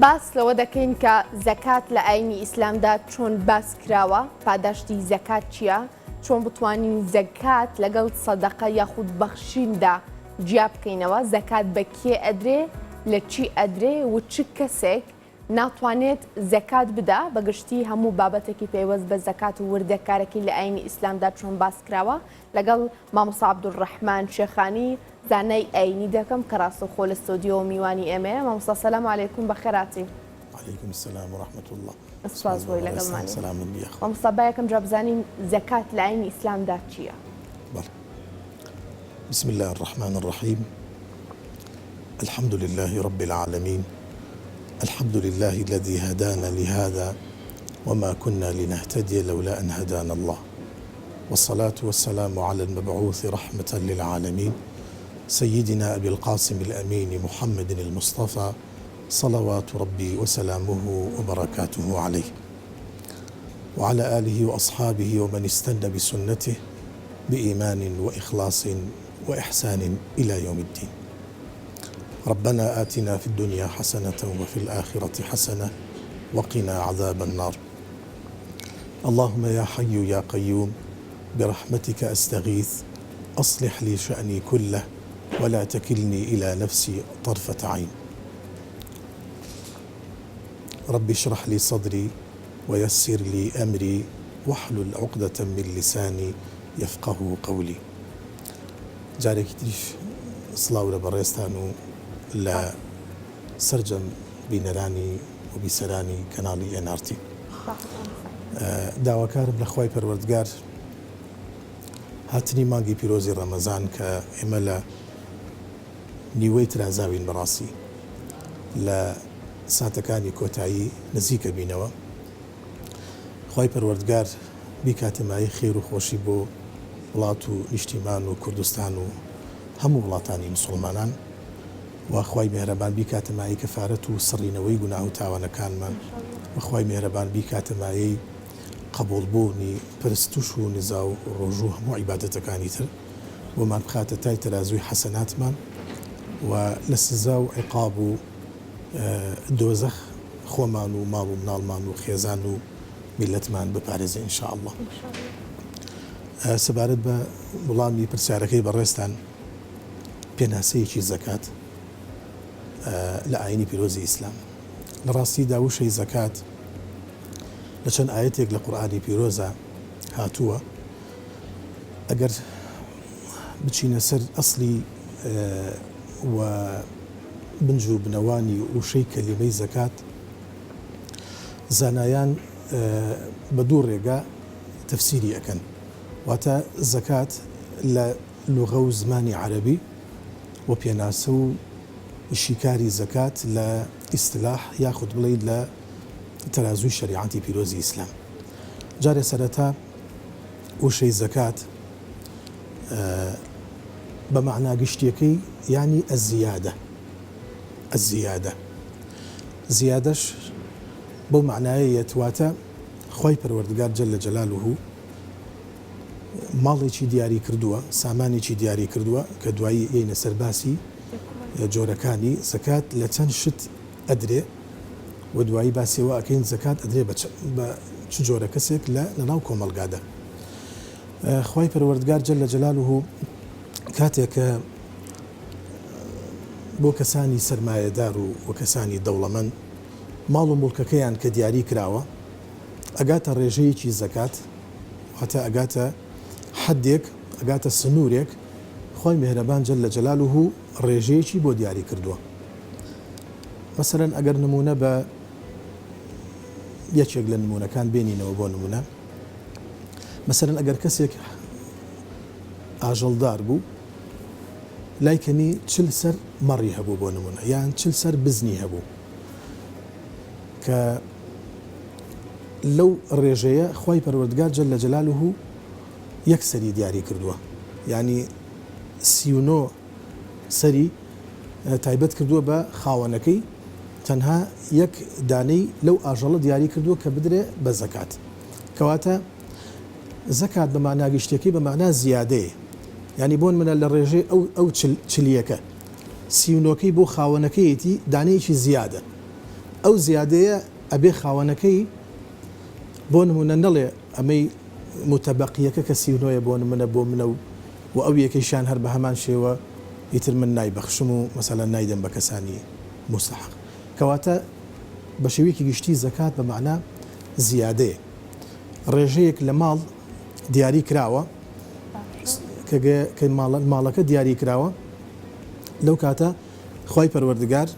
باس لەوە دەکەین کە زەکات لە ئاینی ئیسلامدا چۆن باس کراوە، پاداشتی زەکات چییە، چۆن بتوانین زەکات لەگەڵ سەدەقە یاخود بەخشیندا جیا بکەینەوە، زەکات بە کێ ئەدرێ، لە چی ئەدرێ و چ کەسێک ناتوانێت زەکات بدا، بەگشتی هەموو بابەتێکی پێوەست بە زەکات و وردەکارێکی لە ئاینی ئیسلامدا چۆن باس کراوە لەگەڵ مامۆستا عەبدوڕەحمان شێخانی زانای ئاینی دەکەم کە ڕاستەوخۆ لە ستۆدیۆ میوانی ئێمەیە. مامۆستا سەلام عەلەیکوم، بەخێراتی. عەلەیکوم سەلام وڕەحمەتوڵڵاه. سپاس بۆی لەگەڵمانی. سەلامت بیە. مامۆستا با یەکەم جا بزانین زەکات لە ئاینی ئیسلامدا چییە؟ بەڵێ. بسم الله الرحمن الرحيم. الحمد لله رب العالمين. الحمد لله الذي هدانا لهذا وما كنا لنهتدي لولا أن هدانا الله، والصلاة والسلام على المبعوث رحمة للعالمين سيدنا أبي القاسم الأمين محمد المصطفى صلوات ربي وسلامه وبركاته عليه وعلى آله وأصحابه ومن استنى بسنته بإيمان وإخلاص وإحسان إلى يوم الدين. ربنا آتنا في الدنيا حسنة وفي الآخرة حسنة وقنا عذاب النار. اللهم يا حي يا قيوم برحمتك أستغيث، أصلح لي شأني كله ولا تكلني إلى نفسي طرفة عين. رب اشرح لي صدري ويسر لي أمري واحلل عقدة من لساني يفقه قولي. جارێکی تریش سڵاو لە بەڕێستان و لە سەرجەم بینەرانی و بیسەرانی کەناڵی NRT. داواکارم لە خوای پەروەردگار هاتنی مانگی پیرۆزی ڕەمەزان کە ئێمە لە نیوەی ترازاوین بەڕاستی لە ساتەکانی کۆتایی نزیکە بینەوە. خوای پەروەردگار بیکاتەمایی خێر و خۆشی بۆ وڵات و نیشتیمان و کوردستان و هەموو وڵاتانی مسڵمانان، وخوای مێهرەبان بیکاتەمایی کەفارەت و سڕینەوەی گوناه و تاوانەکانمان، وخوای مێهرەبان بیکاتەمایی قبولبوونی پرستوش و نزا و ڕۆژوو هەموو عیبادەتەکانی تر ومان بخاتە تای تەرازوی حەسەناتمان و لە سزا و عیقاب و دۆزەخ خۆمان و ماڵ و مناڵمان و خێزان و میلەتمان بپارێزێ ئینشاء الله. سەبارەت بە وڵامی پرسیارەکەی بەڕێستان، پێناسەیەکی زەکات لە ئاینی پیرۆزی ئیسلام لە ڕاستیدا وشەی زەکات لە چەند ئاەتێک لە قورئانی پیرۆزە هاتووە. ئەگەر بچینە سەر ئەسلی و بنج و بنەوانی وشەی کەلیمەی زەکات، زانایان بە دوو ڕێگە تەفسیری ئەکەن. واتە زەکات لە لوغە و زمانی عەرەبی و پێناسە و شیکاری زەکات لە ئیستلاح یاخود بڵێیت لە تەرازوی شەریعەتی پیرۆزی ئیسلام. جارێ سەرەتا وشەی زەکات بە مەعنا گشتیەکەی یعنی ئەزیادە زیادەش بۆ معنایە تواتە خوای پەروەردگار جەلە جەلالوهو ماڵێکی دیاری کردووە، سامانێکی دیاری کردووە کە دوایی ئێنە سەرباسی جۆرەکانی زەکات لە چەند شت ئەدرێ و دوایی باسیەوە ئەکەین زەکات ئەدرێ بە چ جۆرە کەسێک لە ناو کۆمەڵگادا. خوای پەروەردگار جەلە جەلالوهو کاتێک کە بۆ کەسانی سەرمایەدار و کەسانی دەوڵەمەند ماڵ و موڵکەکەیان کە دیاری کراوە، ئەگاتە ڕێژەیەکی زەکات، واتە ئەگاتە حەدێک، ئەگاتە سنوورێک، خوای مێهرەبان جەلە جەلالوهو ڕێژەیەکی بۆ دیاری کردووە. مەسەلەن ئەگەر نمونە بە یەکێک لە نمونەکان بێنینەوە بۆ نمونە، مەسەلەن ئەگەر کەسێک ئاژەڵدار بوو، لایکەنی 40 سەر مەڕی هەبوو بۆ نمونە، یان 40 سەر بزنی هەبوو، کە لەو ڕێژەیە خوای پەروەردگار جەلە جەلالوهو یەک سەری دیاری کردووە، یعنی 39 سەری تایبەت کردووە بە خاوەنەکەی، تەنها یەک دانەی لەو ئاژەڵە دیاری کردووە کە بدرێ بە زەکات. کەواتە زەکات بە معنای گشتیەکەی بە معنای زیادەیە، یعنی بۆن منە لە ڕێژەی ئەو چلیەکە 39کەی بۆ خاوەنەکەیەتی دانەیەکی زیادە، ئەو زیادەیە ئەبێ خاوەنەکەی بۆ نمونە نەڵێ ئەمەی متەبەقیەکە کە 39 بۆ نمونە بۆ منە و ئەو یەکەیشان هەر بە هەمان شێوە ئیتر من نایبەخشم و مەسەلەن نایدەم بە کەسانی مستحق کەواتە بە شێوەیەکی گشتی زەکات بە معنە زیادەیە ڕێژەیەک لە ماڵ دیاری کراوە کە ماڵەکە دیاری کراوە لەو کاتە خوای پەروەردگار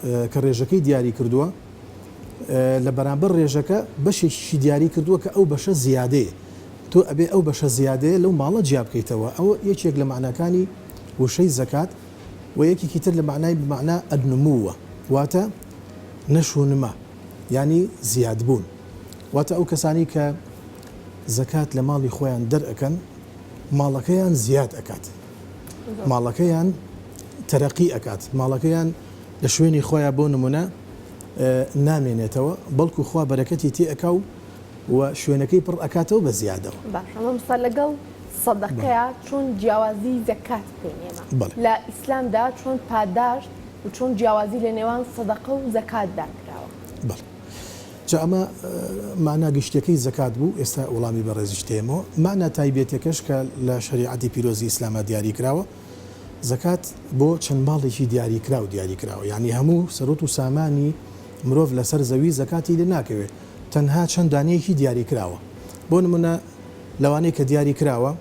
کە ڕێژەکەی دیاری کردووە لە بەرامبەر ڕێژەکە بەشێکی دیاری کردووە کە ئەو بەشە زیادەیە تۆ ئەبێ ئەو بەشە زیادەیە لەو ماڵە جیا بکەیتەوە ئەوە یەکێک لە معناکانی وشەی زەکات و یەکێکی تر لە معنای بمعنە ئەدنمووە واتە نەشونمە ینی زیادبوون واتە ئەو کەسانی کە زەکات لە ماڵی خۆیان دەرئەکەن ماڵەکەیان زیاد ئەکات ماڵەکەیان تەرەقی ئەکات ماڵەکەیان لە شوێنی خۆیان بۆ نمونە نامێنێتەوە بەڵکو خوا بەرەکەتی تێئەکا و شوێنەکەی پڕ ئەکاتەوە بە زیادەوە باشمەستا لەگەڵ سەدەقەیە چۆن جیاوازی زەکات بکەینێمە لە ئیسلامدا چۆن پاداشت و چۆن جیاوازی لە نێوان سەدەقە و زەکاتدا کراوە جا ئەمە معنا گشتەکەی زەکات بوو ئێستا وەڵامی بەڕێزیشتێمەوە معنا تایبێتەکەش کە لە شریعەتی پیرۆزی ئیسلامە دیاری کراوە زەکات بۆ چەند ماڵێکی دیاری کراو دیاری کراوە یعنی هەموو سەرۆت و سامانی مرۆڤ لەسەر زەوی زەکاتی لێ ناکەوێت تەنها چەند دانەیەکی دیاری کراوە بۆ نمونە لەوانەیە کە دیاری کراوە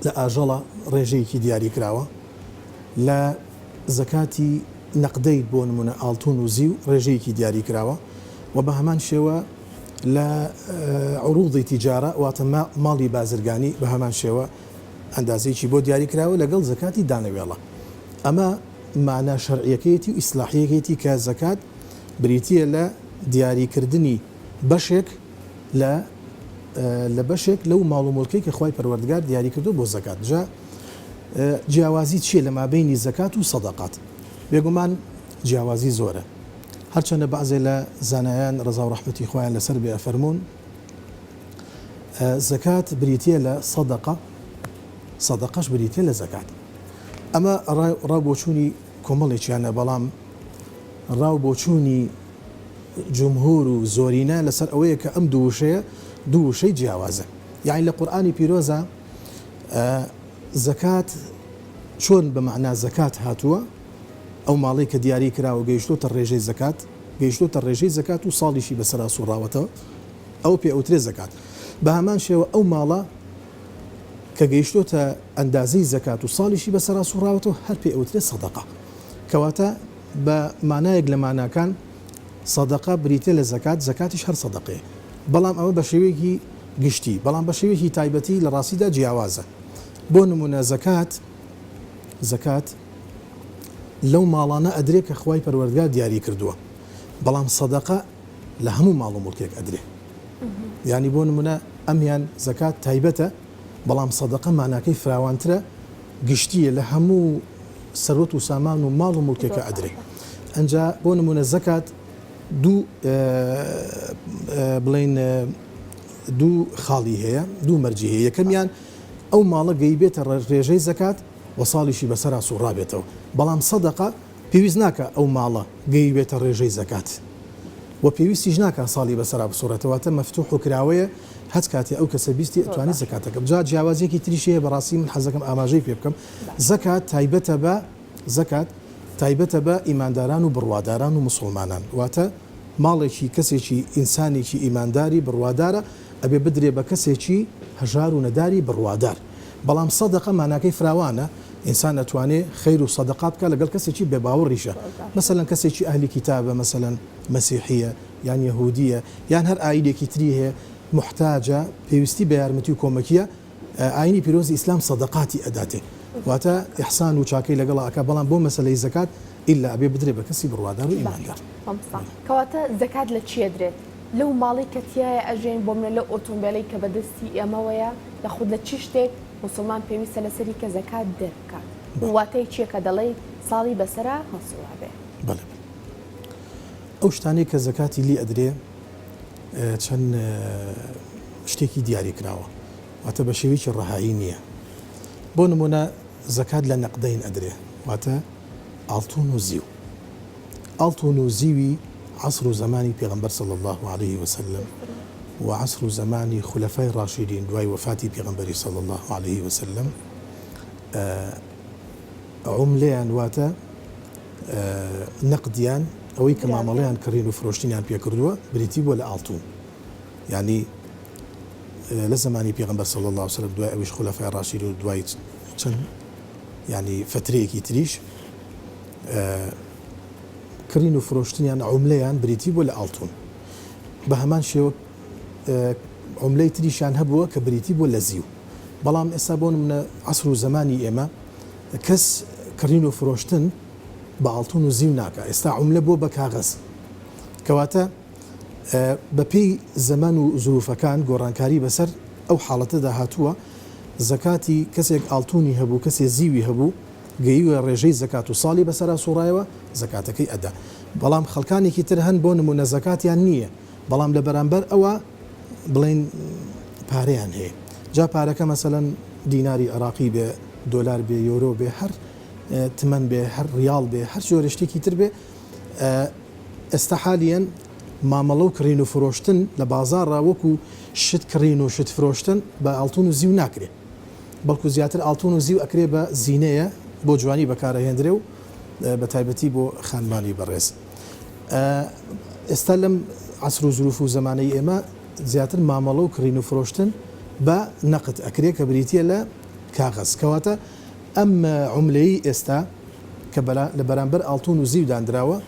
لە ئاژەڵە ڕێژەیەکی دیاری کراوە لە زەکاتی نەقدەی بۆ نمونە ئاڵتون و زی و ڕێژەیەکی دیاری کراوە و بە هەمان شێوە لە عروضی تیجارە واتە ماڵی بازرگانی بە هەمان شێوە ئەندازێکی بۆ دیاری کراوە لەگەڵ زەکاتی دانەوێڵە ئەمە معنە شەرعیەکەیەتی و ئیسلاحیەکەیەتی کە زەکات بریتیە لە دیاریکردنی بەشێک لە بەشێک لەو ماڵ و مڵکەی کە خوای پەروەردگار دیاری کردو بۆ زەکات جا جیاوازی چیە لە مابینی زەکات و سەدەقات بێگومان جیاوازی زۆرە هەرچەندە بەعزێ لە زانایان ڕەزا و ڕەحمەتی خۆیان لەسەر بێ ئەفەرموون زەکات بریتیە لە سەدەقەش بریتیە لە زەکات ئەمە ڕاوبۆچوونی کۆمەڵێکیانە بەڵام ڕاوبۆچوونی جمهور و زۆرینە لەسەر ئەوەیە کە ئەم دوو وشەی جیاوازە یعنی لە قورئانی پیرۆزە زەکات چۆن بە معنە زەکات هاتووە ئەو ماڵی کە دیاری کراوە گەیشتۆتە ڕێژەی زەکات گەیشتۆتە ڕێژەی زەکات و ساڵیشی بەسەرا سوڕاوەتەوە ئەو پێ ئەوترێ زەکات بە هەمان شێوە ئەو ماڵە کە گەیشتۆتە ئەندازەی زەکات و ساڵیشی بەسەرا سوڕاوەتەوە هەر پێ ئەوترێ سەدەقە کەواتە بە مانایەک لە ماناکان سەدەقە بریتە لە زەکات زەکاتیش هەر سەدەقەیە بەڵام ئەوە بە شێوەیەکی گشتی بەڵام بە شێوەیەکی تایبەتی لە ڕاستیدا جیاوازە بۆ نمونە زەکات لەو ماڵانە ئەدرێ کە خوای پەروەردگار دیاری کردووە بەڵام سەدەقە لە هەموو ماڵ و مڵکێک ئەدرێ یعنی بۆ نمونە ئەمیان زەکات تایبەتە بەڵام سەدەقە ماناکەی فراوانترە گشتیە لە هەموو سەرۆت و سامان و ماڵ و مڵکێکە ئەدرێ ئەنجا بۆ نمونە زەکات دوو خاڵی هەیە دوو مەرجی هەیە یەکەمیان ئەو ماڵە گەیبێتە ڕێژەی زەکات و ساڵیشی بەسەرا سوڕابێتەوە بەڵام سەدەقە پێویست ناکە ئەو ماڵە گەیبێتە ڕێژەی زەکات و پێویستیش ناکە ساڵی بەسەرا بسوڕێتەوەتە مەفتوح و کراوەیە هەچ کاتی ئەو کەسە بیستی ئەتوانی زەکاتەکەم جا جیاوازیەکی تریشەیە بەڕاستی من حەزەکەم ئاماژەی پێ بکەم زەکات تایبەتە بە ئیمانداران و بڕواداران و مسڵمانان واتە ماڵێکی کەسێکی ئینسانێکی ئیمانداری بڕوادارە ئەبێ بدرێ بە کەسێکی هەژار و نەداری بڕوادار بەڵام سەدەقە ماناکەی فراوانە ئینسان ئەتوانێ خەیر و سەدەقات بکە لەگەڵ کەسێکی بێباوەڕیشە مەسەلەن کەسێکی ئەهلی کتابە مەسەلەن مەسیحیە یان یەهودیە یان هەر ئایدێکی تری هەیە محتاجە پێویستی بە یارمەتی و کۆمەکیە ئاینی پیرۆزی ئیسلام سەدەقاتی ئەداتێ واتە ئیحسان و چاکەی لەگەڵ ئەکا بەڵام بۆ مەسەلەی زەکات ئیلا ئەبێ بدرێ بە کەسی بڕوادار و ئیماندار کەواتە زەکات لە چیە درێت لەو ماڵی کە تایە ئەژێن بۆ منە لە ئۆتۆمبیلەی کە بەدەستی ئەمەوەیە لە خود لە چی شتێک مسلمان پێویستە لەسەری کە زەکات دەربکات واتای چیە کە دەڵێ ساڵی بەسەرا هەسووابێ بەڵێ ئەو شتانەی کە زەکاتی لی ئەدرێ چەند شتێکی دیاری کراوە واتە بە شێوەیەکی ڕەهایی نییە بۆ نمونە زەکات لە نەقدەین ئەدرێ واتە ئاڵتون و زیو ئاڵتون و زیوی عصر زمانی پێغەمبەر صلی الله عليه وسلم و عصر زمانی خلفای راشدین دوای وفاتی پێغەمبەری صلی الله عليه وسلم عملەیان واتە نەقدیان ئەوەی کە مامەڵەیان کڕین و فرۆشتنیان پێکردووە بریتی بووە لە ئاڵتون یعنی لە زمانی پێغەمبەر صلی الله عليه وسلم دوای ئەویش خلفای راشدین و دوای چەند یعنی فترەیەکی تریش کڕین و فرۆشتنیان عملەیان بریتی بووە لە ئاڵتون بە هەمان شێوە عملەی تریشیان هەبووە کە بریتی بووە لە زیو بەڵام ئێستا بۆ نمونە عەسر و زمانی ئێمە کەس کڕین و فرۆشتن بە ئاڵتون و زیو ناکە ئێستا عملە بۆ بە کاغەز کەواتە بەپێی زەمان و زروفەکان گۆڕانکاری بەسەر ئەو حاڵەتەدا هاتووە زەکاتی کەسێک ئاڵتونی هەبوو کەسێ زیوی هەبوو گەیوە ڕێژەی زەکات و ساڵی بەسەرا سوڕایەوە زەکاتەکەی ئەدا بەڵام خەڵکانێکی تر هەن بۆ نمونە زەکاتیان نییە بەڵام لە بەرامبەر ئەوە بڵێن پارەیان هەیە جا پارەکە مەسەلەن دیناری عێراقی بێ دۆلار بێ یۆرۆ بێ هەر تمەن بێ هەر ریاڵ بێ هەر جۆرە شتێکی تر بێ ئێستا حالیان مامەڵە و کڕین و فرۆشتن لە بازاڕا وەکو شت کڕین و شت فرۆشتن بە ئاڵتون و زیو ناکرێت بەڵکو زیاتر ئاڵتون و زیو ئەکرێ بە زینەیە بۆ جوانی بەکارەهێنرێ و بە تایبەتی بۆ خانمانی بەڕێز ئێستا لەم عەسر و زروف و زمانەی ئێمە زیاتر مامەڵە و کڕین و فرۆشتن بە نەقد ئەکرێ کە بریتە لە کاغەز کەواتە ئەم عملەی ئێستا کە لە بەرامبەر ئاڵتون و زیو دانراوە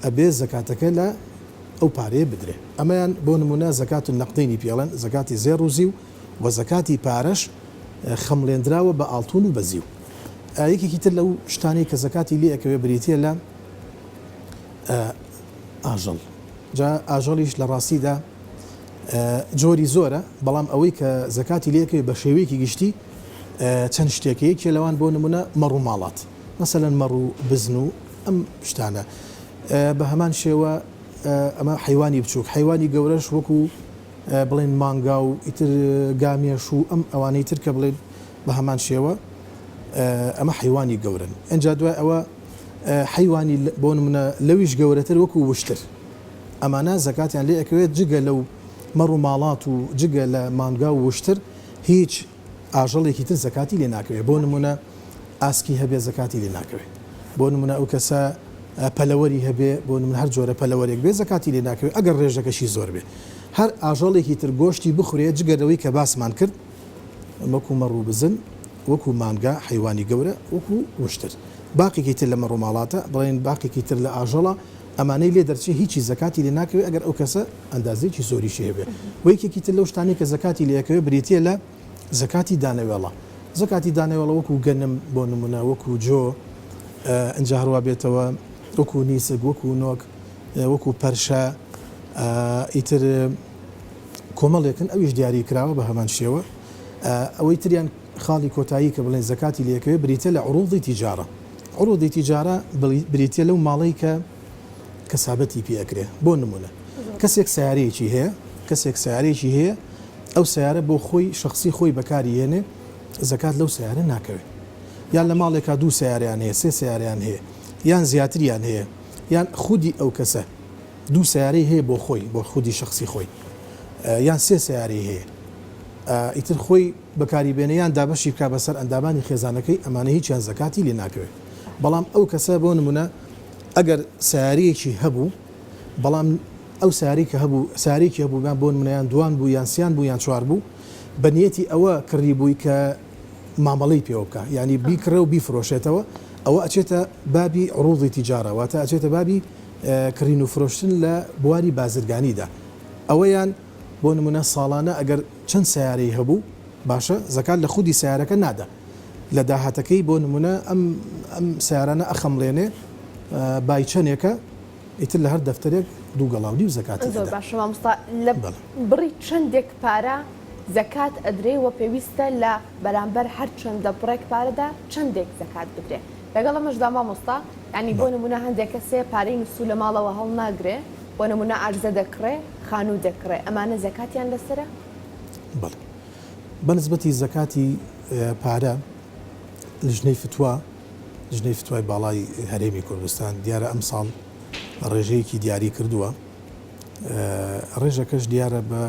ئەبێ زەکاتەکە لە ئەو پارەیە بدرێ ئەمەیان بۆ نمونە زەکات و نەقدینی پێڵەن زەکاتی زێڕ و زیو و زەکاتی پارەش خەمڵێنراوە بە ئاڵتون و بە زیو یەکێکی تر لەو شتانی کە زەکاتی لێ ئەکەوێ بریتە لە ئاژەڵ جا ئاژەڵیش لە ڕاستیدا جۆری زۆرە بەڵام ئەوەی کە زەکاتی لێکەوێ بە شێوەیەکی گشتی چەند شتێکەیەکی لەوان بۆ نمونە مەڕ و ماڵات مەسەلەن مەڕ و بزن و ئەم شتانە بە هەمان شێوە ئەمە حیوانی بچووک حیوانی گەورەش وەکو بڵێن مانگا و ئیتر گامێش و ئەم ئەوانەی تر کە بڵێن بە هەمان شێوە ئەمە حیوانی گەورن ئەنجا دوای ئەوە حیوانی بۆ نمونە لەویش گەورەتر وەکو وشتر ئەمانە زەکاتیان لێ ئەکەوێت جگە لەو مەڕ و ماڵات و جگە لە مانگا و وشتر هیچ ئاژەڵێکی تر زەکاتی لێ ناکەوێت بۆ نمونە ئاسکی هەبێ زەکاتی لێ ناکەوێت بۆ نمونە ئەو کەسە پەلەوەری هەبێ بۆ نمونە هەر جۆرە پەلەوەرێک بێ زەکاتی لێ ناکەوێت ئەگەر ڕێژەکەشی زۆر بێ هەر ئاژەڵێکی تر گۆشتی بخورێت جگەرەوەی کە باسمان کرد وەکو مەڕ و بزن وەکو مانگا حیوانی گەورە وەکو وشتر باقیێکی تر لە مەڕ و ماڵاتە بڵێن باقیێکی تر لە ئاژەڵە ئەمانەی لێ دەرچێ هیچی زەکاتی لێ ناکەوێت ئەگەر ئەو کەسە ئەندازێکی زۆریشی هەبێ وەیەکێکی تر لەو شتانی کە زەکاتی لێەکەوێت بریتە لە زەکاتی دانەوێڵە زەکاتی دانەوێڵە وەکو گەنم بۆ نمونە وەکو جۆ ئەنجا هەروە بێتەوە وەکو نیسک وەکو نۆک وەکو پەرشە ئیتر کۆمەڵێکن ئەویش دیاری کراوە بە هەمان شێوە ئەوەی تریان خاڵی کۆتایی کە بڵێن زەکاتی لێکەوێت بریتە لە عروضی تیجارە عروضی تیجارە بریتە لەو ماڵەی کە کەسابەتی پێکرێ بۆ نمونە کەسێک سیارەیەکی هەیە کەسێک سیارەیەکی هەیە ئەو سیارە بۆ خۆی شخصی خۆی بەکاری هێنێ زەکات لەو سیارە ناکەوێت یان لە ماڵێکا دوو سیاریان هەیە سێ سیاریان هەیە یان زیاتریان هەیە یان خودی ئەو کەسە دوو سیارەی هەیە بۆ خۆی بۆ خودی شخصی خۆی یان سێ سیاری هەیە ئیتر خۆی بەکاری بێنە یان دابەشی بکا بەسەر ئەندامانی خێزانەکەی ئەمانە هیچیان زەکاتی لێ ناکەوێت بەڵام ئەو کەسە بۆ نمونە ئەگەر سیارەیەکی هەبوو بەڵام ئەو سیاری کە هەبوو سیارێکی هەبوو بۆ نمونەیان دوان بوو یان سیان بوو یان چوار بوو بەنیەتی ئەوە کڕی بووی کە مامەڵەی پێوە بکە ینی بیکڕە و بیفرۆشێتەوە ئەوە ئەچێتە بابی عروضی تیجارە واتە ئەچێتە بابی کڕین و فرۆشتن لە بواری بازرگانیدا ئەوەیان بۆ نمونە ساڵانە ئەگەر چەند سیارەی هەبوو باشە زەکات لە خودی سیارەکە نادا لە داهاتەکەی بۆ نمونە ئەم سیارانە ئەخەمڵێنێ بای چەندێکە ئیتر لە هەر دەفتەرێک دوو گەڵاودی و زەکاتی زۆر باشە مامۆستا لە بڕی چەندێک پارە زەکات ئەدرێ و پێویستە لە بەرامبەر هەر چەندە بڕێک پارەدا چەندێک زەکات بدرێ لەگەڵ ئەمەشدا مامۆستا ینی بۆ نمونە هەندێک کەسێ پارەی نووسو لە ماڵەوە هەڵ ناگرێ بۆ نمونە ئارزە دەکڕێ خانوو دەکڕێ ئەمانە زەکاتیان لەسرە؟ بەڵێ بەنسبەتی زەکاتی پارە لژنەی فتووە لژنەی فتوای باڵای هەرێمی کوردستان دیارە ئەم ساڵ ڕێژەیەکی دیاری کردووە. ڕێژەکەش دیارە بە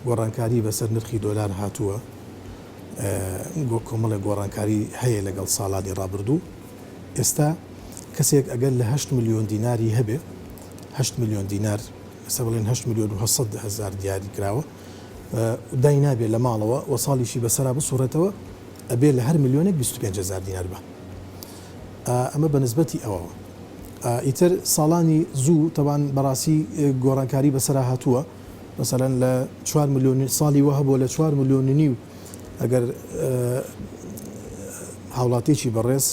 گۆڕانکاری بەسەر نرخی دۆلار هاتووە. بۆ کۆمەڵە گۆڕانکاری هەیە لەگەڵ ساڵانی ڕابردوو. ئێستا کەسێک ئەگەر لە 8 ملیۆن دیناری هەبێ 8 ملیۆن دینار ئێستا بڵێن 8 ملیۆن و 800 هزار دیاری کراوە دای نابێت لە ماڵەوە و ساڵیشی بەسەرا بسوڕێتەوە ئەبێ لە هەر ملیۆنێک 25 هزار دینار بە. ئەمە بە نسبەتی ئەوەوە. ئیتر ساڵانی زوو تەوان بەڕاستی گۆڕانکاری بەسەرا هاتووە. مثلەن لە 4 ملیۆن ساڵی وە هەبووە لە 4 ملیۆن و نیو ئەگەر هاوڵاتێکی بەڕێز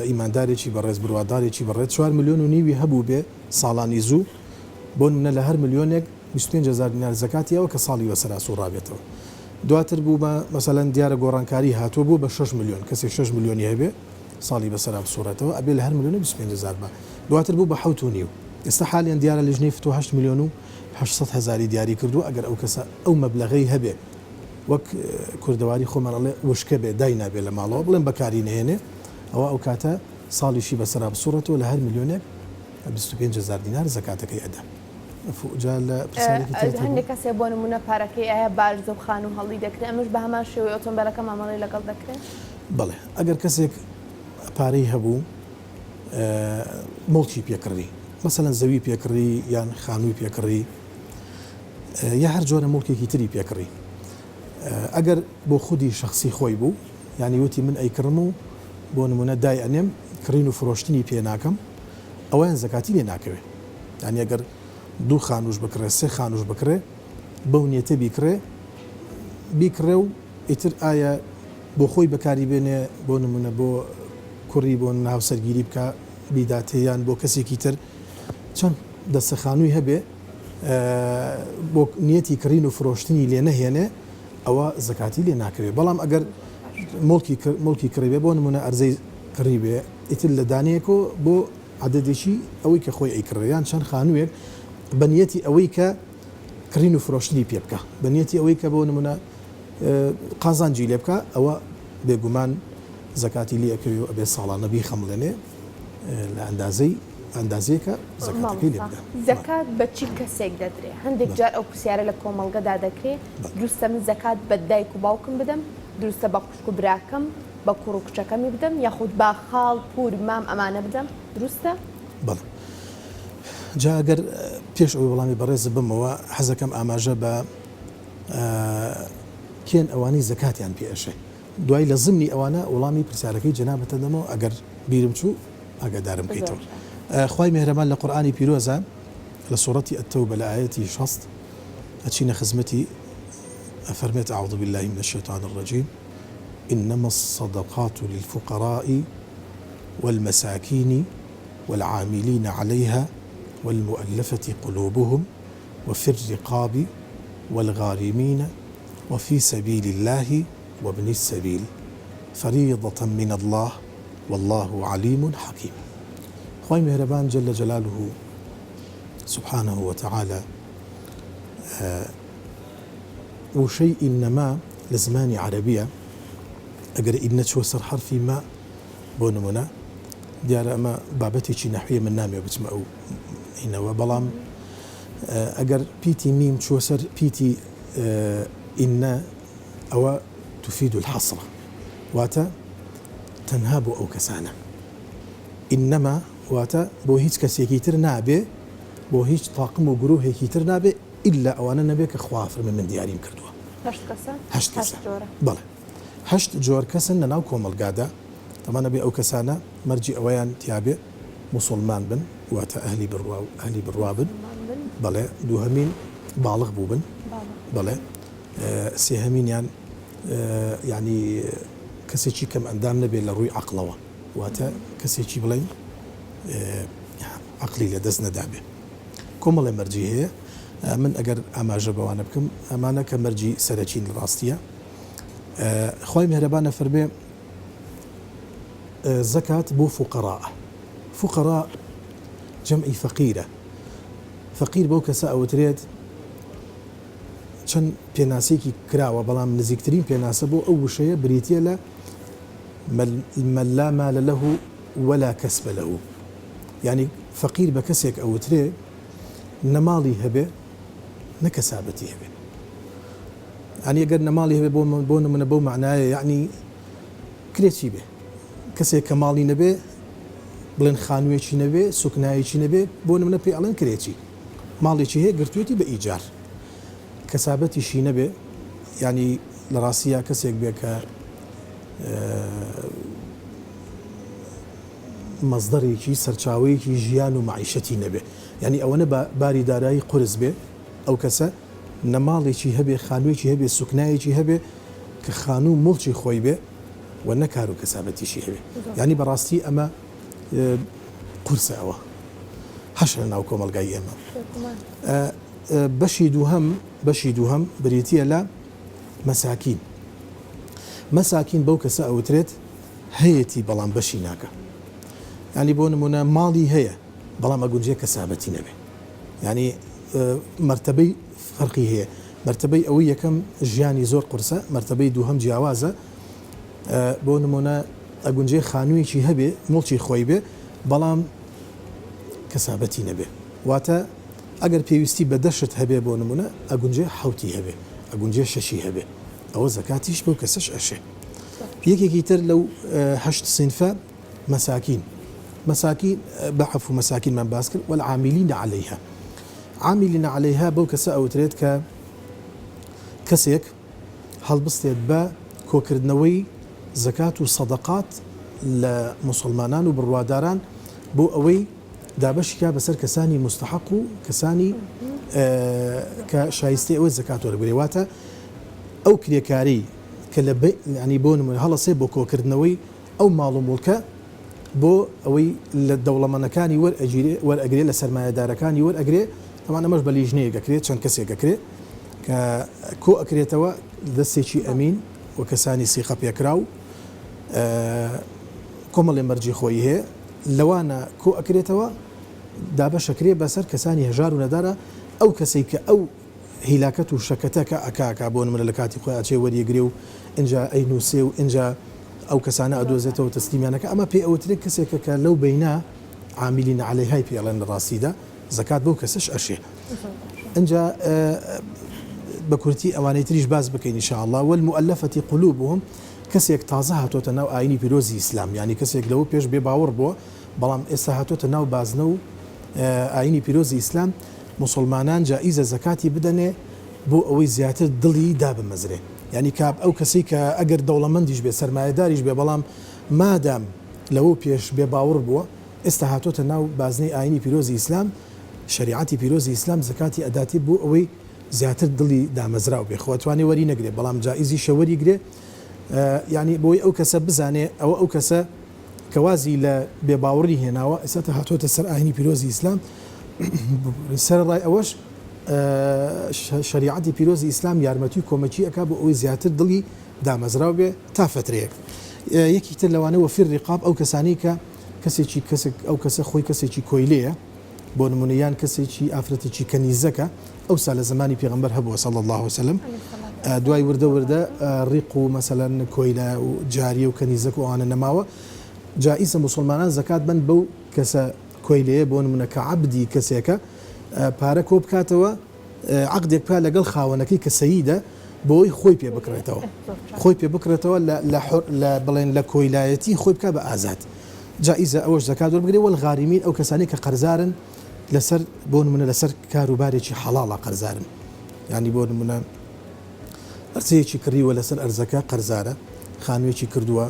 ئیماندارێکی بەڕێز بڕوادارێکی بەڕێز 4 ملیۆن و نیوی هەبوو بێ ساڵانی زوو بۆ منە لە هەر ملیۆنێک 25 هزار دینار زەکاتیەوە کە ساڵی بەسەرا سوڕابێتەوە. دواتر بوو بە مەسەلەن دیارە گۆڕانکاری هاتووە بوو بە 6 ملیۆن کەسێک 6 ملیۆنی هەبێ ساڵی بەسەرا بسوڕێتەوە ئەبێ لە هەر ملیۆنە 25 هزار بە. دواتر بوو بە 7 و نیو. ئێستا حالیان دیارە لە ژنەی فتووە 8 ملیۆن و 800 هزاری دیاری کردو ئەگەر ئەو کەسە ئەو مەبلەغەی هەبێ وەک کوردەواری خۆمەڵێ وشکە بێ دای نابێ لە ماڵەوە بڵێن بەکاری نهێنێ ئەوە ئەو کاتە ساڵیشی بەسەرا بسوڕێتەوە لە هەر ملیۆنێک 25 هزار دینار زەکاتەکەی ئەدا. هەندێک کەسێ بۆ نمونە پارەکەی ئایا بارزە و خان و هەڵی دەکرێت ئەمەش بە هەمان شێوەی ئۆتۆمبیلەکە مامەڵی لەگەڵ دەکرێت؟ بڵێ ئەگەر کەسێک پارەی هەبوو مڵکی پێکڕی مەسەلەن زەوی پێکڕی یان خانووی پێکڕی یا هەر جۆرە مڵکێکی تری پێکڕی ئەگەر بۆ خودی شخصی خۆی بوو یعنی وتی من ئەیکڕم و بۆ نمونە دای ئەنێم کڕین و فرۆشتنی پێ ناکەم ئەویان زەکاتی لێ ناکەوێت. یعنی ئەگەر 2 خانوش بکرێ 3 خانوش بکرێ بەو نیەتە بیکڕێ و ئیتر ئایا بۆ خۆی بەکاری بێنێ بۆ نمونە بۆ کوڕی بۆ ناوسەرگیری بکە بیداتەیان بۆ کەسێکی تر چەند دەستە خانووی هەبێ بۆ نیەتی کڕین و فرۆشتنی لێ نەهێنێ ئەوە زەکاتی لێ ناکەوێت. بەڵام ئەگەر مڵکی کڕیبێ بۆ نمونە ئەرزەی کڕی بێ ئیتر لە دانەیەکۆ بۆ عدەدێکی ئەوەی کە خۆی ئەیکڕیان چەند خانوویەک بەنیەتی ئەوەی کە کڕین و فرۆشتنی پێ بکە بەنیەتی ئەوەی کە بۆ نمونە قازانجی لێ بکە ئەوە بێگومان زەکاتی لێ ئەەکەوێ و ئەبێ ساڵانە بی خەمڵێنێ لە ئەندازەیەکە زەکاتەکەی لێ بدە. زەکات بە چی کەسێک دەدرێت؟ هەندێک جار ئەو پرسیارە لە کۆمەڵگەدا دەکرێت دروستە من زەکات بە دایک و باوکم بدەم دروستە بە خوشک و براکەم بە کوڕ و کچەکەمی بدەم یاخود با خاڵ پور مام ئەمانە بدەم دروستە؟ بەڵێ جا ئەگەر پێش ئەوی وەڵامی بەڕێز بمەوە حەزەکەم ئاماژە بە کێن ئەوانەی زەکاتیان پێئەشێ دوای لە زمنی ئەوانە وەڵامی پرسیارەکەی جەنابەتە دەمەوە ئەگەر بیرم چوو ئاگادارم بکەیتەوە. خوای مێهرەبان لە قورئانی پیرۆزە لە سوورەتی التەوبە لە ئایەتی 6 ئەچینە خزمەتی ئەفەرمێت أعوذ بالله من الشيطان الرجيم إنما الصدقات للفقراء والمساكين والعاملين عليها والمؤلفة قلوبهم وفي الرقاب والغارمين وفي سبيل الله وابن السبيل فريضة من الله والله عليم حكيم. خوای مهربان جل جلاله سبحانه وتعالى وشيء إنما لزماني عربية أجر إن شو صار حرفي ما بونمنا دیارە ئەمە بابەتێکی نەحویە من نامێ بچمە ئەو ئینەوە بەڵام ئەگەر پیتی میم چوە سەر پیتی ئینە ئەوە تفید الحەصر واتە تەنها بۆ ئەو کەسانە ئینەما واتە بۆ هیچ کەسێکی تر نابێ بۆ هیچ تاقم و گرۆهێکی تر نابێ ئیلا ئەوانە نەبێ کە خوا فەرمێ من دیاریم کردووە. 8 کەسە بەڵێ 8 جۆر کەسن لەناو کۆمەلگادا تەمانە بێ ئەو کەسانە مەرجی ئەوەیان تیابێ موسڵمان بن واتە ئەهلی بڕوا و ئەهلی بڕوا بن بەڵێ دووهەمین باڵغ بوو بن بەڵێ سێهەمینیان یعنی کەسێکی کەم ئەندام نەبێت لە ڕووی عەقڵەوە واتە کەسێکی بڵێن عەقلی لە دەست نەدابێ. کۆمەڵێ مەرجی هەیە من ئەگەر ئاماژە بەوانە بکەم ئەمانە کە مەرجی سەرەکین ڕاستیە. خوای مهرەبانە فەرمێ زەکات بۆ فوقەڕا جەمعی فەقیرە فەقیر بەو کەسە ئەوترێت چەند پێناسێکی کراوە بەڵام نزیکترین پێناسە بۆ ئەو وشەیە بریتە لە من لا مال له ولا كسب له یعنی فەقیر بە کەسێک ئەوترێ نەماڵی هەبێ نەکەسابەتی هەبێ. ئەنی ئەگەر نەماڵی هەبێ بۆ نمونە بەو معنایە یعنی کرێکی بێ کەسێک کە ماڵی نەبێ بڵێن خانوویەکی نەبێ سوکنایەکی نەبێ بۆ نمونە پێی ئەڵێن کرێکی ماڵێکی هەیە گرتوێتی بە ئیجار کەسابەتیشی نەبێ ینی لە ڕاستیە کەسێک بێ کە مەزدەرێکی سەرچاوەیەکی ژیان و معیشەتی نەبێ ینی ئەوەنە بە باری دارایی قورس بێ ئەو کەسە نەماڵێکی هەبێ خانوویەکی هەبێ سوکنایەکی هەبێ کە خانوو مڵکی خۆی بێ و نەکار و کەسابەتیشی هەبێ ینی بەڕاستی ئەمە قورسە ئەوە هەش لە ناو کۆمەلگای ئێمە. بەشی دووهەم بریتیە لە مەساکین بەو کەسە ئەوترێت هەیەی بەڵام بەشی ناکە ینی بۆ نمونە ماڵی هەیە بەڵام ئەگونجێ کەسابەتی نەبێ ینی مرتبەی فەرقی هەیە مرتبەی ئەوەی یەکەم ژیانی زۆر قورسە مرتبەی دووهەم جیاوازە بۆ نمونە ئەگونجێ خانوویەکی هەبێ مڵکی خۆی بێ بەڵام کەسابەتی نەبێ واتە ئەگەر پێویستی بە دەشت هەبێ بۆ نمونە ئەگونجێ حوتی هەبێ ئەگونجێ شەشی هەبێ ئەوە زەکاتیش بەو کەسەش ئەشێ. یەکێکی تر لەو هەشت سینفە مەساکین بەعەفو مەساکینمان باس کرد والعاملین عەلەیها عاملین عەلەیها بەو کەسە ئەوترێت کە کەسێک هەڵبستێت بە کۆکردنەوەی زەکات و سەدەقات لە موسڵمانان و بڕواداران بۆ ئەوەی دابەشیکا بەسەر کەسانی مستحق و کەسانی کە شایستی ئەوە زەکات وەربگرێ واتە ئەو کرێکاری کە لە ینی بۆ نمونە هەڵەسێ بۆ کۆکردنەوەی ئەو ماڵ و مڵکە بۆ ئەوەی لە دەوڵەمەندەکانی وەرئەگرێ لە سەرمایەدارەکانی وەرئەگرێ ئەمان ئەمەش بە لیژنەیە گەکرێت چەند کەسێک گەکرێت کە کۆ ئەکرێتەوە دەستێکی ئەمین و کەسانی سیخە پێکراو کۆمەڵێ مەرجی خۆی هەیە لەوانە کۆ ئەکرێتەوە دابەشەکرێ بەسەر کەسانی هەژار و نەدارە ئەو کەسێک کە ئەو هیلاکەت و شەکەتە کە ئەکاکە بۆ نمونە لە کاتی خۆی ئاچێ وەریەگرێ و اینجا ئەینووسێ و اینجا ئەو کەسانە ئەدۆزێتەوە تەسلیمیانەکە ئەمە پێ ئەوترێت کەسێکە کە لەو بەینا عاملین عەلەیهای پێڵێن لە ڕاستیدا زەکات بەو کەسەش ئەشێ. اینجا بە کورتی ئەوانەی تریش باز بکەین ئینشاءالله والمؤلفەتی قلوبهم کەسێک تازە هاتۆتە ناو ئاینی پیرۆزی ئیسلام ینی کەسێک لەوە پێش بێ باوەڕ بووە بەڵام ئێستا هاتۆتە ناو بازنە و ئاینی پیرۆزی ئیسلام مسلمانان جائیزە زەکاتی بدەنێ بۆ ئەوەی زیاتر دڵی دابمەزرێ ینی کاب ئەو کەسی کە ئەگەر دەوڵەمەندیش بێ سەرمایەداریش بێ بەڵام مادام لەوە پێش بێ باوەڕ بووە ئێستا هاتۆتە ناو بازنەی ئاینی پیرۆزی ئیسلام شریعەتی پیرۆزی ئیسلام زەکاتی ئەداتی بۆ ئەوەی زیاتر دڵی دامەزراو بێ خۆتوانی وەری نەگرێ بەڵام جائیزی شەوەری گرێ ینی بۆی ئەو کەسە بزانێ ئەو کەسە کەوازی لە بێباوەڕی هێناوە ئێستا هاتۆتە سەر ئاینی پیرۆزی ئیسلام سەرڕای ئەوەش شریعەتی پیرۆزی ئیسلام یارمەتی و کۆمەکی ئەکا بۆ ئەوەی زیاتر دڵی دامەزراو بێ تا فترەیەک. یەکی تر لەوانەوە فیر ڕقاب ئەو کەسانی کە کەسێکی ئەو کەسە خۆی کەسێکی کۆیلەیە بۆ نمونەیان کەسێکی ئافرەتێکی کەنیزەکە ئەو سا لە زمانی پێغەمبەر هەبووە صلی الله وسلم دوای وردە ڕیق و مەسەلەن کۆیلە و جاریە و کەنیزەک و ئەوانە نەماوە جائیزە مسلمانان زەکات بن بەو کەسە کۆیلەیە بۆ نمونە کە عەبدی کەسێکە پارە کۆ بکاتەوە عەقدێک کا لەگەڵ خاوەنەکەی کە سەییدە بۆی خۆی پێ بکرێتەوە لە بڵێن لە کۆیلایەتی خۆی بکە بە ئازاد جائیزە ئەوەش زەکات وەربگرێ وەڵغارمین ئەو کەسانی کە قەرزارن لەسەر بۆ نمونە لەسەر کاروبارێکی حەڵاڵە قەرزارن ینی بۆ نمونە ئەرچەیەکی کڕیوە لەسەر ئەرزەکە قەرزارە خانوویەکی کردووە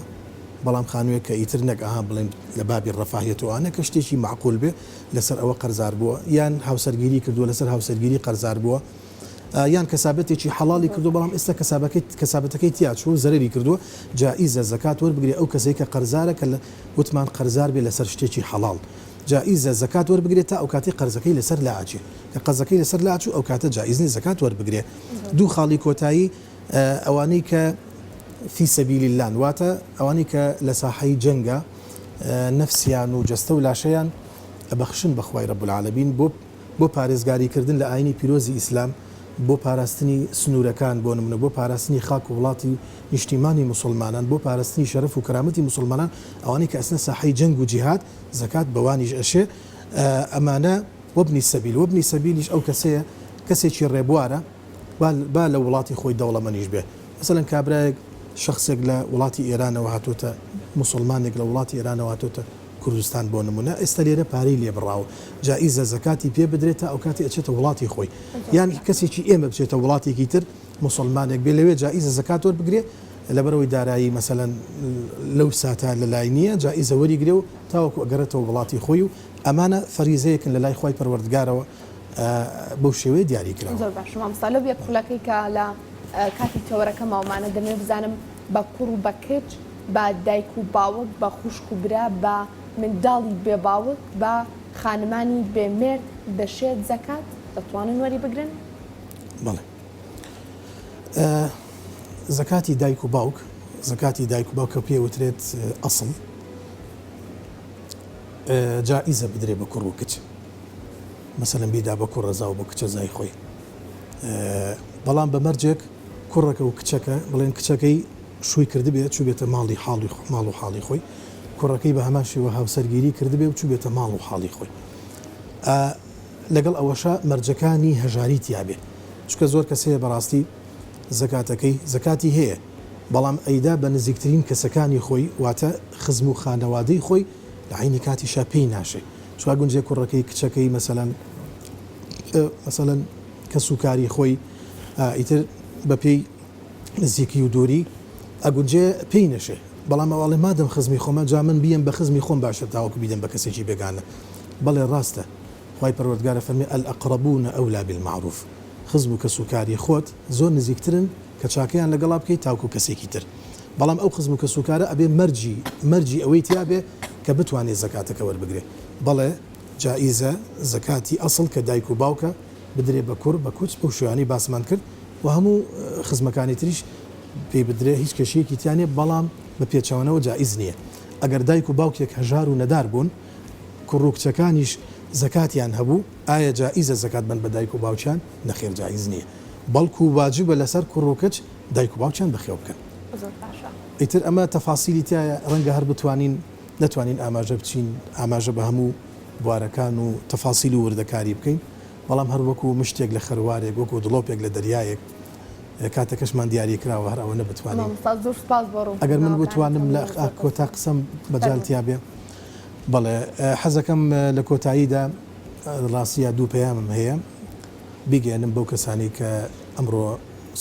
بەڵام خانوویە کە ئیتر نەک ئاها بڵێن لە بابی ڕەفاهێتەوەوانە کە شتێکی معقول بێ لەسەر ئەوە قەرزار بووە یان هاوسەرگیری کردووە لەسەر هاوسەرگیری قەرزار بووە یان کەسابەتێکی حەڵاڵی کردو بەڵام ئێستا کەسابەتەکەی تیاچوو زەرری کردووە جائیزە زەکات وەربگرێ ئەو کەسێک کە قەرزارە کە وتمان قەرزار بێ لەسەر شتێکی حەڵاڵ جائیزە زەکات وەربگرێت تا ئەو کاتی قەرزەکەی لەسەر لاچێ کە قەرزەکەی لەسەر لاچوو ئەو کاتە جائیزنی زەکات وەربگرێ. دوو خاڵی کۆتایی ئەوانەی کە فی سەبیلی الله واتە ئەوانەی کە لە ساحەی جەنگە نەفسیان و جەستە و لاشەیان ئەبەخشن بەخوای رەب العالەمین بۆ پارێزگاریکردن لە ئاینی پیرۆزی ئیسلام بۆ پاراستنی سنوورەکان بۆ نمونە بۆ پاراستنی خاک و وڵاتی نیشتیمانی مسلمانان بۆ پاراستنی شەرەف و کەرامەتی مسلمانان ئەوانەی کە ئەسنە ساحەی جەنگ و جیهاد زەکات بەوانیش ئەشێ ئەمانە وەبنی سەبیل وەبنی سەبیلیش ئەو کەسەیە کەسێکی ڕێبوارە با لە وڵاتی خۆی دەوڵەمەندیش بێ مثلەن کابرایەک شخصێک لە وڵاتی ئێرانەوە هاتوتە مسلمانێک لە وڵاتی ئێرانەوە هاتوتە کوردستان بۆ نمونە ئێستا لێرە پارەی لێ بڕاوە جائیزە زەکاتی پێ بدرێتە ئەو کاتی ئەچێتە وڵاتی خۆی یان کەسێکی ئێمە بچێتە وڵاتێکی تر مسلمانێک بێ لەوێ جائیزە زەکات وەربگرێ لەبەرەوەی دارایی مەسەلەن لەو ساتە لە لای نییە جائیزە وەریگرێ و تاوەکو ئەگەرێتەوە وڵاتی خۆی و ئەمانە فەریزەیەکن لە لای خۆی پەروەردگارەوە بەو شێوەیە دیاری کراوە. زۆر باش مامۆستا لەو یەک خولەکەی کە لە کاتی تەوەرەکە ماوەمانە دەمێ بزانم بە کوڕ و بە کچ بە دایک و باوک بە خوشک و برا بە منداڵی بێ باوک بە خانمانی بێمێرد دەشێت زەکات دەتوانن وەری بگرن؟ بەڵێ زەکاتی دایک و باوک زەکاتی دایک و باوکە پێوترێت ئەسڵ جائیزە بدرێ بە کوڕ و کچ مەسەلەن بیدا بە کوڕ ڕەزا و بە کچە زای خۆی بەڵام بە مەرجێک کوڕەکە و کچەکە بڵێن کچەکەی شووی کردبێت چوو بێتە ماڵ و حاڵی خۆی کوڕەکەی بە هەمان شێوە هاوسەرگیری کردبێ و چوو بێتە ماڵ و حاڵی خۆی لەگەڵ ئەوەشە مەرجەکانی هەژاری تیابێ چکە زۆر کەسەیە بەڕاستی زەکاتی هەیە بەڵام ئەیدا بە نزیکترین کەسەکانی خۆی واتە خزم و خانەوادەی خۆی لە عینی کاتیشا پێی ناشێ چوا گونجێ کوڕەکەی کچەکەی مەسەلەن کە سوکاری خۆی ئیتر بە پێی نزیکی و دووری ئەگونجێ پێی نەشێ بەڵام ئەوڵێ مادەم خزمی خۆمە جا من بیەم بە خزمی خۆم باشە تاوەکو بیدەم بە کەسێکی بێگانە بەڵێ ڕاستە خی پەروەردگارە فەرمێ الأقربون ئەولا بالمعروف خزم و کە سوکاری خۆت زۆر نزیکترن کە چاکەیان لەگەڵا بکەیت تاوکو کەسێکی تر بەڵام ئەو خزم و کە سوکارە ئەبێ مەرجی ئەوەی تیابێ کە بتوانێت زەکاتەکە وەربگرێ بەڵێ جائیزە زەکاتی ئەسڵ کە دایک و باوکە بدرێ بە کوڕ بە کوچ بەو شوێنی باسمان کرد و هەموو خزمەکانی تریش پێی بدرێ هیچ کەشیەکی تیانێ بەڵام بە پێچەوانەوە جائیز نییە ئەگەر دایک و باوکێک هەژار و نەدار بوون کوڕ و کچەکانیش زەکاتیان هەبوو ئایا جائیزە زەکات بن بە دایک و باوچیان نەخێر جائیز نییە بەڵکو واجبە لەسەر کوڕ و کچ دایک و باوچیان بەخێو بکەن ئیتر ئەمە تەفاسیلی تایە ڕەنگە هەر بتوانین نتوانین ئاماژە بچین ئاماژە بە هەموو بوارەکان و تەفاسیل و وردەکاری بکەین بەڵام هەر وەکو مشتێک لە خەروارێک وەکو دڵۆپێک لە دەریایەک کاتەکەشمان دیاری کراوە هەر ئەوە نەبتوانین ئەگەر من بتوانم لە کۆتا قسەم بەجالتیا بێ بەڵێ حەزەکەم لە کۆتاییدا ڕاستیە دوو پەیامم هەیە بیگەێنم بەو کەسانی کە ئەمڕۆ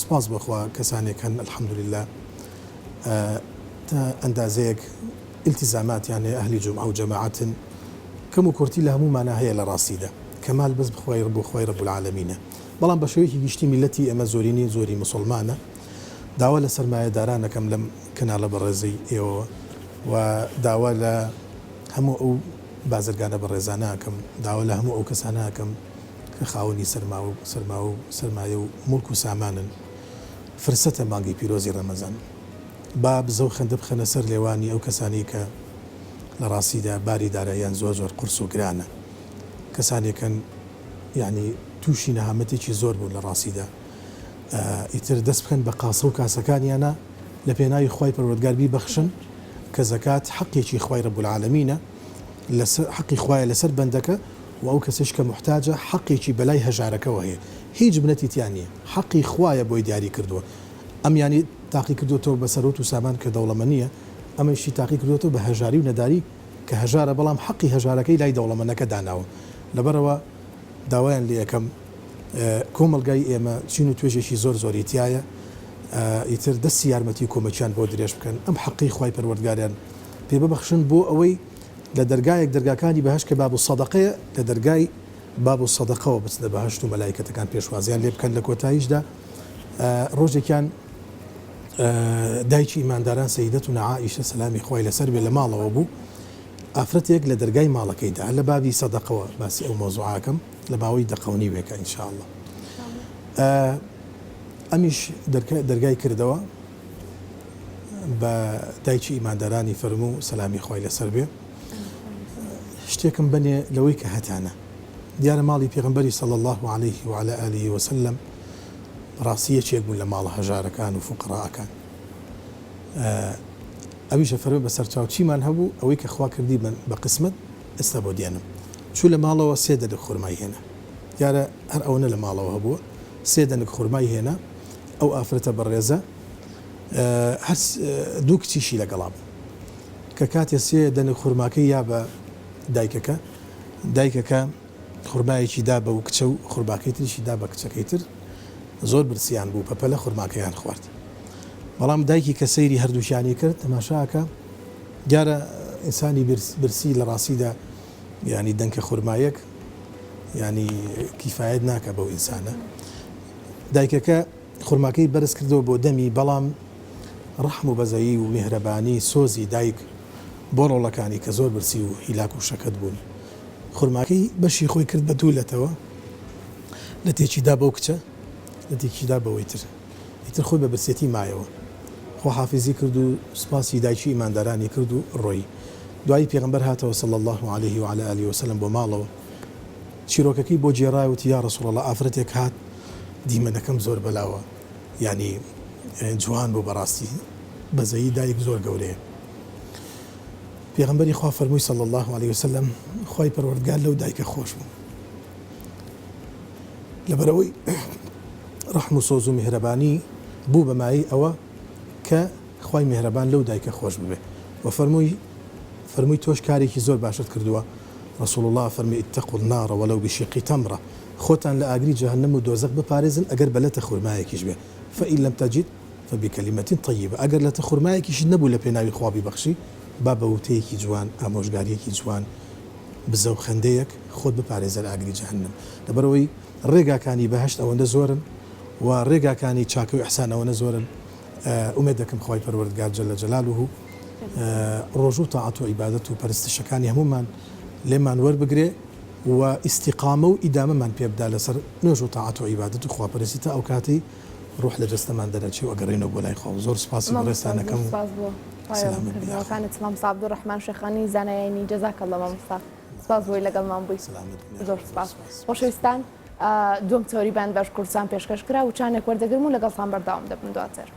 سپاس بخوا کەسانێک هەن الحەمدولله تا ئەندازەیەک التزاماتیان هەیە ئەهلی جومعە و جەماعەتن کەم و کورتی لە هەمومانە هەیە لە ڕاستیدا کەمال بەس بخوای بۆ خۆی ڕەب العالەمینە بەڵام بە شێوەیەکی گشتی میلەتی ئەمە زۆرینی زۆری مسلمانە داوا لە سەرمایەدارانەکەم لەم کەناڵە بەڕێزەی ئێوە و داوا لە هەموو ئەو بازرگانە بەڕێزانەکەم داوا لە هەموو ئەو کەسانەکەم کە خاوەنی سەرمایە و مڵک و سامانن فرسەتە مانگی پیرۆزی ڕەمەزان با بزە و خەندە بخەنە سەر لێوانی ئەو کەسانی کە لە ڕاستیدا باری داراییان زۆر قورس و گرانە کەسانێکن یعنی تووشی نەهامەتێکی زۆر بوون لە ڕاستیدا ئیتر دەست بکەن بە قاسە و کاسەکانیانە لە پێناوی خی پەروەردگار بیبەخشن کە زەکات حەقێکی خی ڕەب العالەمینە حەقی خوایە لەسەر بەندەکە و ئەو کەسش کە محتاجە حەقێکی بەلای هەژارەکەەوە هەیە هیچ بنەتی تیان نیە حەقی خوایە بۆی دیاری کردووە ئەم ینی تاقی کردوەوە بە سەرۆت و سامان کە دەوڵەمە نییە ئەمەشی تاقی کردوەوە بە هەژاری و نەداری کە هەژارە بەڵام حەقی هەژارەکەی لای دەوڵەمەنەکە داناوە لەبەرەوە داوایان لە یەکەم کۆمەلگای ئێمە چین و توێژێکی زۆری تایە ئیتر دەستی یارمەتی کۆمەچیان بۆ درێژ بکەن ئەم حەقی خوای پەروەردگاریان پێ ببەخشن بۆ ئەوەی لە دەرگایەک دەرگاکانی بەهشت کە باب و سەدەقەیە لە دەرگای باب و سەدەقەوە بچنە بەهشت و مەلایکەتەکان پێشوازیان لێ بکەن لە کۆتاییشدا ڕۆژێکیان دایکی ئیمانداران سەیدەتونا عائیشە سەلامی خوای لەسەر بێ لە ماڵەوە بوو ئافرەتێک لە دەرگای ماڵەکەیدا لە بابی سەدەقەوە باسی ئەو مۆزوعاکەم لە باوەی دەقەونی وێکە ئینشاءالله ئەمیش دەرگای کردەوە بە دایکی ئیماندارانی فەرموو سەلامی خوای لەسەر بێ شتێکم بنێ لەوەی کە هەتانە دیارە ماڵی پێغەمبەری صلی الله عليه وعلى آله وسلم ڕاستیەکێک بوون لە ماڵە هەژارەکان و فوقڕاکان ئەویشە فەرمووی بە سەرچاو چیمان هەبوو ئەوەی کە خوا کردی من بە قسمت ئێستا بۆ دیێنم چوو لە ماڵەوە 3 دەنگ خورمای هێنا دیارە هەر ئەوەنە لە ماڵەوە هەبووە 3 دەنگ خورمای هێنا ئەو ئافرەتە بەڕێزە هەر 2 کچیشی لەگەڵا بوو کە کاتێ 3 دەنگ خورماکەی یا بە دایکەکە خورمایەکی دا بە و کچە و خورماکەی تریشی دا بە کچەکەی تر زۆر برسیان بوو پەپەلە خورماکەیان خوارد بەڵام دایکی کە سەیری هەردووشیانی کرد تەماشاکە دیارە ئینسانی برسی لە ڕاستیدا ینی دەنکە خورمایەک ینی کیفاەت ناکە بەو ئینسانە دایکەکە خورماکەی بەرز کردەوە بۆ دەمی بەڵام ڕەحم و بەزایی و میهرەبانی سۆزی دایک بۆ ڕۆڵەکانی کە زۆر برسی و هیلاک و شەکەت بوون خورماکەی بەشی خۆی کرد بە دوولەتەوە لە تێکیدا بەو کچە لە تێکیدا بەوەی تر ئیتر خۆی بە برسێتی مایەوە خۆ حافیزی کرد و سپاسی دایکی ئیماندارانی کرد و ڕۆی دوایی پێغەمبەر هاتەوە صلی الله عليه وعلى آله وسلم بۆ ماڵەوە چیرۆکەکەی بۆ جێڕایوتی یا ڕەسوڵ الله ئافرەتێک هات دیمەنەکەم زۆر بەلاوە ینی جوان بۆ بەڕاستی بەزەیی دایک زۆر گەورەیە پێغەمبەری خوا فەرمووی صلی الله عليه وسلم خوای پەروەردگار لەو دایکە خۆش بوو لەبەرەوەی ڕەحم و سۆز و میهرەبانی بوو بەمایی ئەوە کە خوای میهرەبان لەو دایکە خۆش ببێ و فەرمووی تۆش کارێکی زۆر باشت کردووە رسول الله فەرمی اتقوا النار ولو بشق تمرة خۆتان لە ئاگری جەهەنەم و دۆزەق بپارێزن ئەگەر بەلەتە خورمایەکیش بێ فإن لم تجد فبكلمة طيبة ئەگەر لەتە خورمایەکیش نەبوو لە پێناوی خوا بیبەخشی با بە وتەیەکی جوان ئامۆژگاریەکی جوان بزە و خەندەیەک خۆت بپارێزە لە ئاگری جەهەنەم لەبەرەوەی ڕێگاکانی بەهەشت ئەوەندە زۆرن و ڕێگاکانی چاکە و ئیحسان ئەوەندە زۆرن ئومێد دەکەم خوای پەروەردگار جەل جەلالوه ڕۆژ و تاعەت و عیبادەت و پەرستشەکانی هەمومان لێمان وەربگرێ و ئیستیقامە و ئیدامەمان پێ بدات لەسەر نوێژ و تاعەت و عیبادەت و خواپەرستی تا ئەو کاتی ڕوح لە جەستەمان دەرەچێ و ئەگەڕێنەوە بۆ لای خوا زۆر سپاسی بەڕێستانەکەم سلامەکان سلام عەبدوڕەحمان شێخانی زانایانی جەزاکەڵڵا مامۆستا سپاس بۆی لەگەڵمان بووی زۆر سپاس خۆشەویستان دوم تۆری بەند بەشکورسان پێشکەش کرا و چانێک وەردەگرم و لەگەڵتان بەردەوام دەبن دواتر